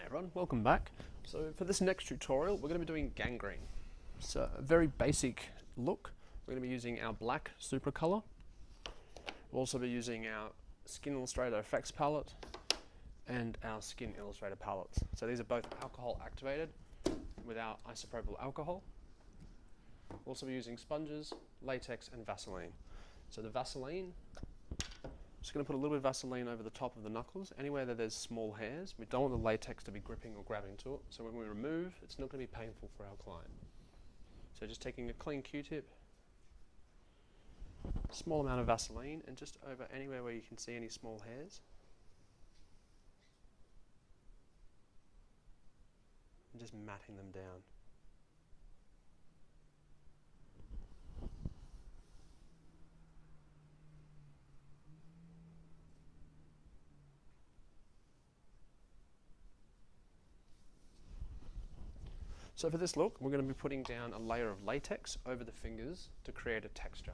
everyone, welcome back. So for this next tutorial we're going to be doing gangrene. So a very basic look. We're going to be using our black super color. We'll also be using our Skin Illustrator FX palette and our Skin Illustrator palettes. So these are both alcohol activated with our isopropyl alcohol. We'll also be using sponges, latex and Vaseline. So the Vaseline, just going to put a little bit of Vaseline over the top of the knuckles, anywhere that there's small hairs. We don't want the latex to be gripping or grabbing to it, so when we remove, it's not going to be painful for our client. So just taking a clean Q-tip, small amount of Vaseline, and just over anywhere where you can see any small hairs. And just matting them down. So for this look, we're going to be putting down a layer of latex over the fingers to create a texture.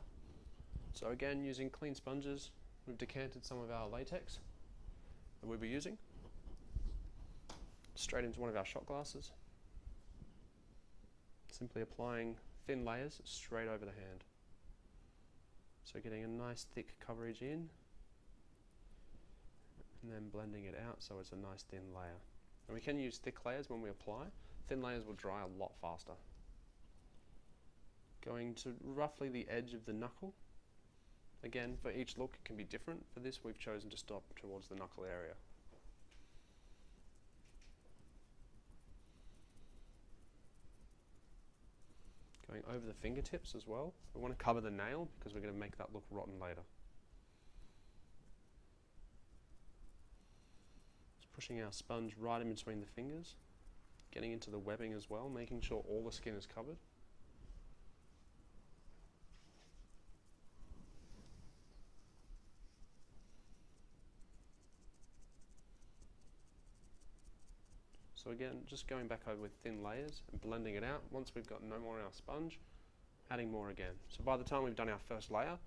So again, using clean sponges, we've decanted some of our latex that we'll be using straight into one of our shot glasses. Simply applying thin layers straight over the hand. So getting a nice thick coverage in and then blending it out so it's a nice thin layer. And we can use thick layers when we apply. Thin layers will dry a lot faster. Going to roughly the edge of the knuckle. Again, for each look it can be different. For this we've chosen to stop towards the knuckle area. Going over the fingertips as well. We want to cover the nail because we're going to make that look rotten later. Just pushing our sponge right in between the fingers. Getting into the webbing as well, making sure all the skin is covered. So again, just going back over with thin layers and blending it out. Once we've got no more in our sponge, adding more again. So by the time we've done our first layer,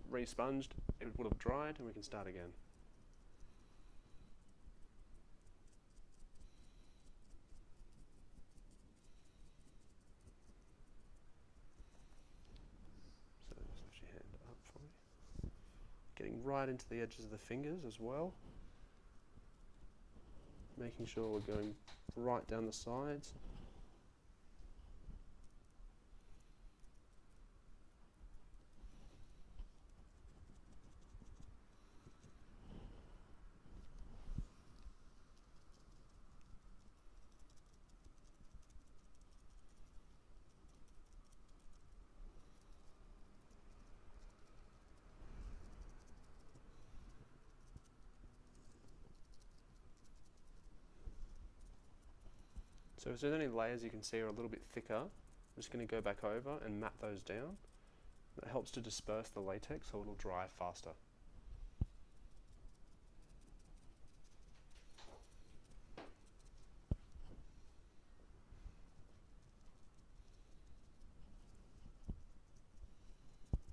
re-sponged, it would have dried and we can start again. Getting right into the edges of the fingers as well. Making sure we're going right down the sides. So if there's any layers you can see are a little bit thicker, I'm just going to go back over and mat those down. That helps to disperse the latex so it'll dry faster.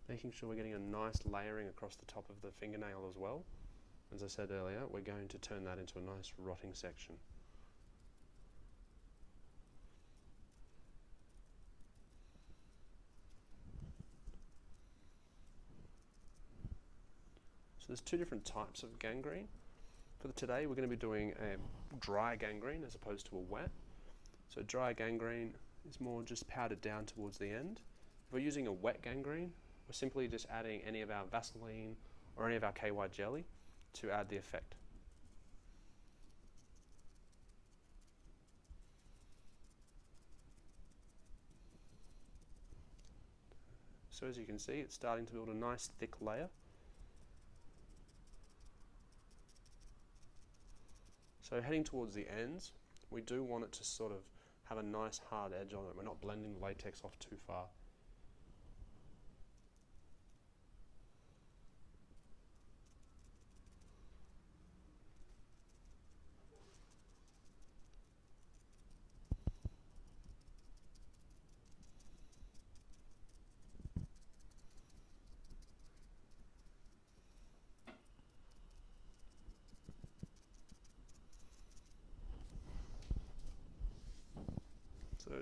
Making sure we're getting a nice layering across the top of the fingernail as well. As I said earlier, we're going to turn that into a nice rotting section. So there's two different types of gangrene. For today we're going to be doing a dry gangrene as opposed to a wet. So dry gangrene is more just powdered down towards the end. If we're using a wet gangrene, we're simply just adding any of our Vaseline or any of our KY jelly to add the effect. So as you can see, it's starting to build a nice thick layer. So heading towards the ends, we do want it to sort of have a nice hard edge on it. We're not blending the latex off too far.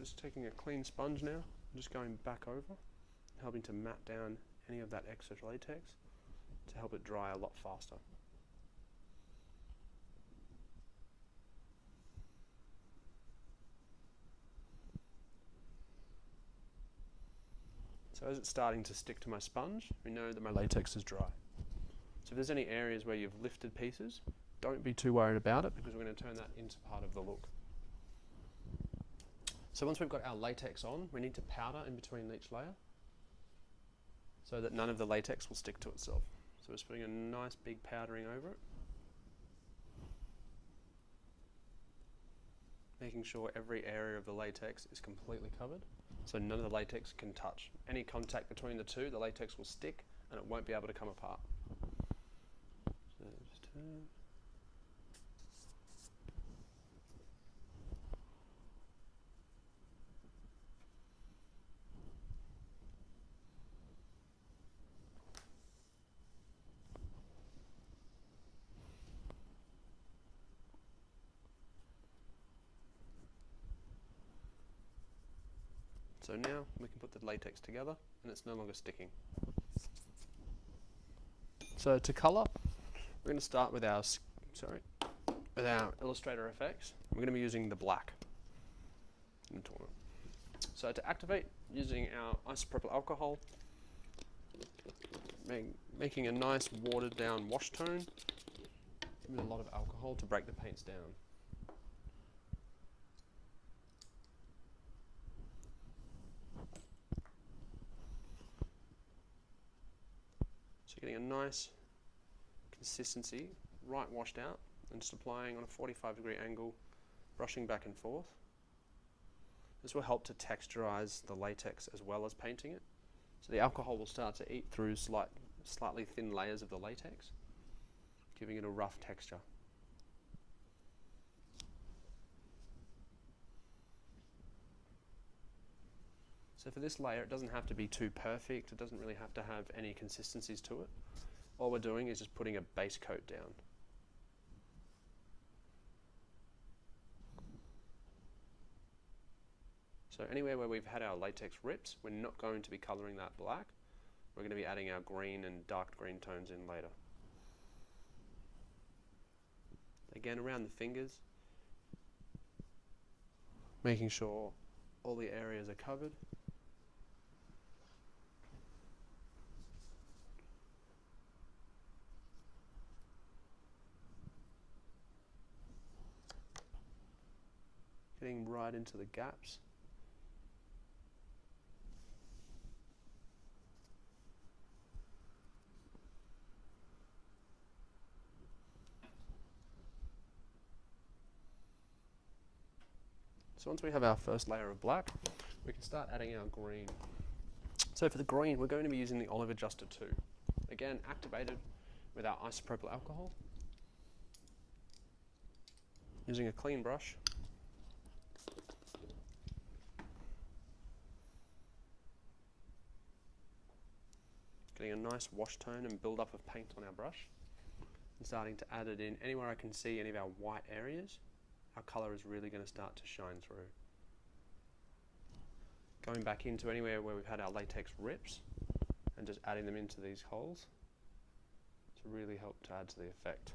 just taking a clean sponge now, just going back over, helping to mat down any of that extra latex to help it dry a lot faster. So as it's starting to stick to my sponge, we know that my latex is dry. So if there's any areas where you've lifted pieces, don't be too worried about it, because we're going to turn that into part of the look. So once we've got our latex on, we need to powder in between each layer so that none of the latex will stick to itself. So we're just putting a nice big powdering over it, making sure every area of the latex is completely covered so none of the latex can touch. Any contact between the two, the latex will stick and it won't be able to come apart. So just turn. So now we can put the latex together and it's no longer sticking. So to colour, we're going to start with our Illustrator FX. We're going to be using the black in the tournament. So to activate, using our isopropyl alcohol, making a nice watered down wash tone with a lot of alcohol to break the paints down. So getting a nice consistency, right washed out, and just applying on a 45-degree angle, brushing back and forth. This will help to texturize the latex as well as painting it. So the alcohol will start to eat through slightly thin layers of the latex, giving it a rough texture. So for this layer, it doesn't have to be too perfect, it doesn't really have to have any consistencies to it. All we're doing is just putting a base coat down. So anywhere where we've had our latex rips, we're not going to be colouring that black. We're going to be adding our green and dark green tones in later. Again, around the fingers, making sure all the areas are covered. Getting right into the gaps. So once we have our first layer of black, we can start adding our green. So for the green, we're going to be using the Olive Adjuster 2. Again, activated with our isopropyl alcohol. Using a clean brush. Getting a nice wash tone and build up of paint on our brush. And starting to add it in anywhere I can see any of our white areas. Our colour is really going to start to shine through. Going back into anywhere where we've had our latex rips and just adding them into these holes to really help to add to the effect.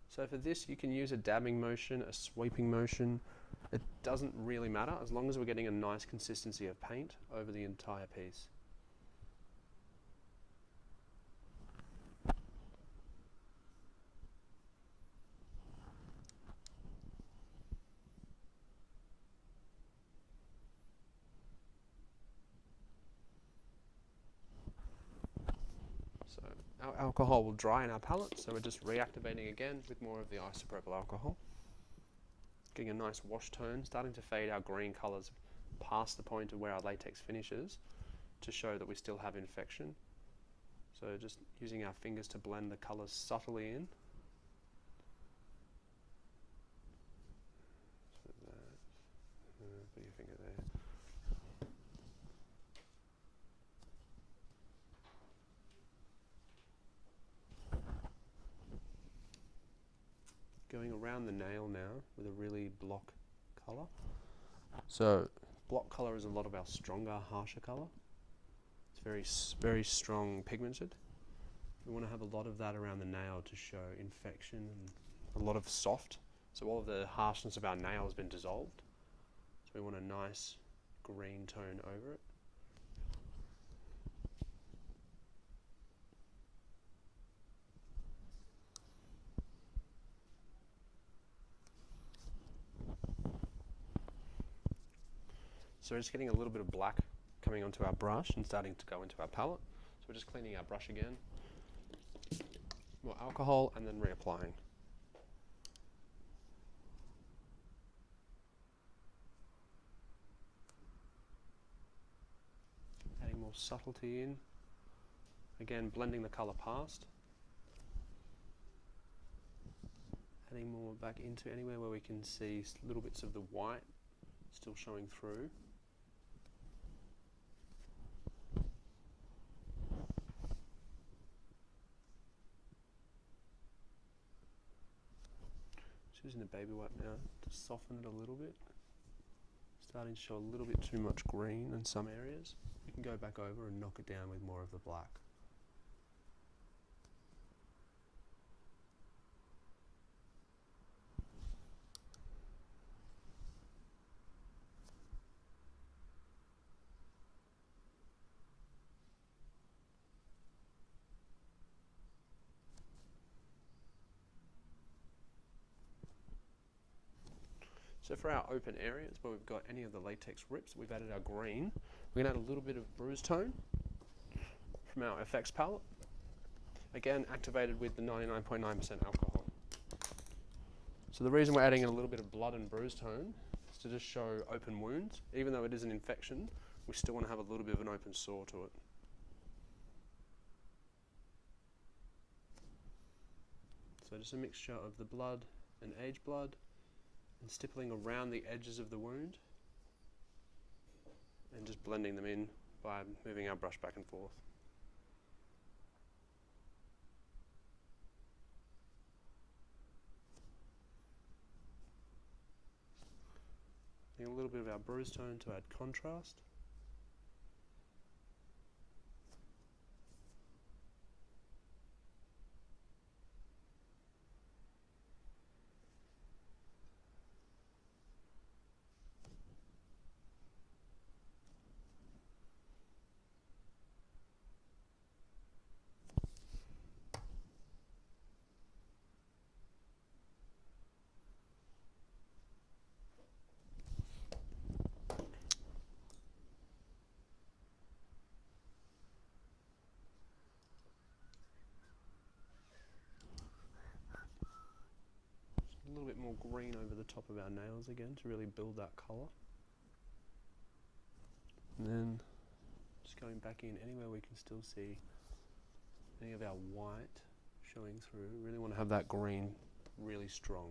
So for this, you can use a dabbing motion, a sweeping motion. It doesn't really matter as long as we're getting a nice consistency of paint over the entire piece. So our alcohol will dry in our palette, so we're just reactivating again with more of the isopropyl alcohol. Getting a nice wash tone, starting to fade our green colours past the point of where our latex finishes to show that we still have infection. So just using our fingers to blend the colours subtly in. So that, put your finger there. Going around the nail now with a really block colour. So block colour is a lot of our stronger, harsher colour. It's very strong pigmented. We want to have a lot of that around the nail to show infection and a lot of soft. So all of the harshness of our nail has been dissolved. So we want a nice green tone over it. So we're just getting a little bit of black coming onto our brush and starting to go into our palette. So we're just cleaning our brush again. More alcohol and then reapplying. Adding more subtlety in. Again, blending the colour past. Adding more back into anywhere where we can see little bits of the white still showing through. Just using the baby wipe now to soften it a little bit. Starting to show a little bit too much green in some areas. You can go back over and knock it down with more of the black. So for our open areas where we've got any of the latex rips, we've added our green. We're going to add a little bit of bruise tone from our FX palette. Again, activated with the 99.9% alcohol. So the reason we're adding in a little bit of blood and bruise tone is to just show open wounds. Even though it is an infection, we still want to have a little bit of an open sore to it. So just a mixture of the blood and age blood, and stippling around the edges of the wound and just blending them in by moving our brush back and forth. Adding a little bit of our bruise tone to add contrast. A little bit more green over the top of our nails again to really build that colour. And then just going back in anywhere we can still see any of our white showing through. We really want to have that green really strong.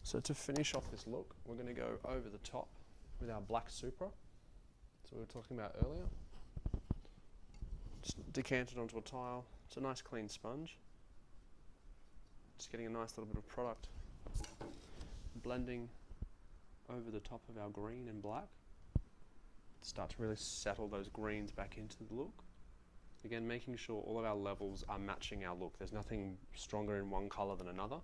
So to finish off this look, we're going to go over the top with our black Supra. So we were talking about earlier. Just decant it onto a tile. It's a nice clean sponge. Just getting a nice little bit of product. Blending over the top of our green and black. Start to really settle those greens back into the look. Again, making sure all of our levels are matching our look. There's nothing stronger in one colour than another.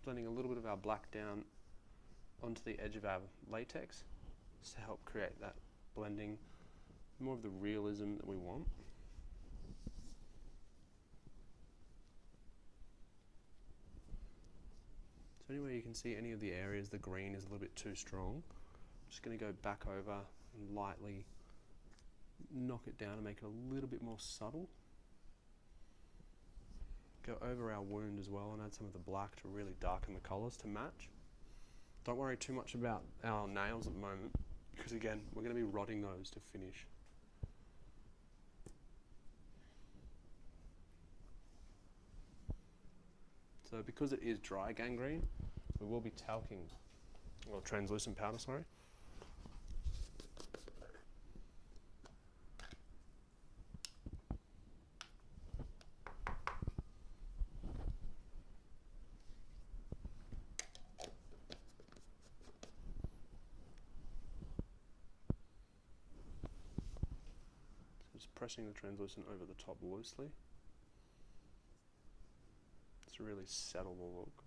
Blending a little bit of our black down onto the edge of our latex just to help create that blending, more of the realism that we want. So anywhere you can see any of the areas the green is a little bit too strong, I'm just going to go back over and lightly knock it down and make it a little bit more subtle. Go over our wound as well and add some of the black to really darken the colours to match. Don't worry too much about our nails at the moment, because again, we're going to be rotting those to finish. So because it is dry gangrene, we will be talcing, or translucent powder, sorry. Just pressing the translucent over the top loosely to really settle the look.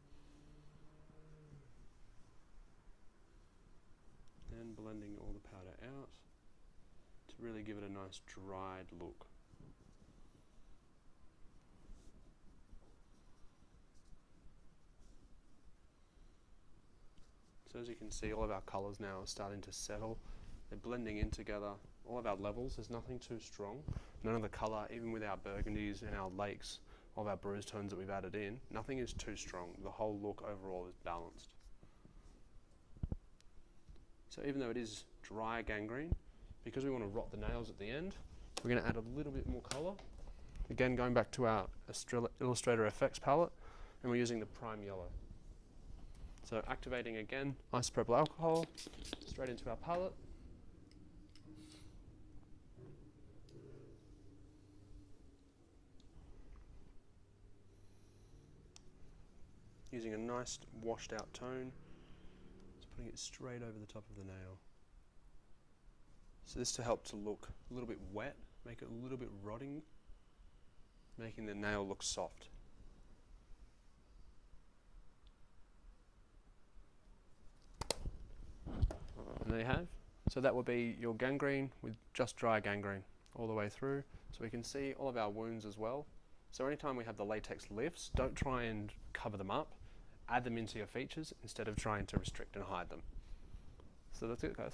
And blending all the powder out to really give it a nice dried look. So as you can see, all of our colours now are starting to settle. They're blending in together. All of our levels, there's nothing too strong. None of the colour, even with our burgundies and our lakes, all of our bruise tones that we've added in, nothing is too strong. The whole look overall is balanced. So even though it is dry gangrene, because we want to rot the nails at the end, we're going to add a little bit more colour. Again, going back to our Illustrator FX palette, and we're using the prime yellow. So activating again isopropyl alcohol straight into our palette. Using a nice washed out tone, just putting it straight over the top of the nail. So this to help to look a little bit wet, make it a little bit rotting, making the nail look soft. And there you have. So that will be your gangrene with just dry gangrene all the way through. So we can see all of our wounds as well. So anytime we have the latex lifts, don't try and cover them up. Add them into your features instead of trying to restrict and hide them. So that's it, guys.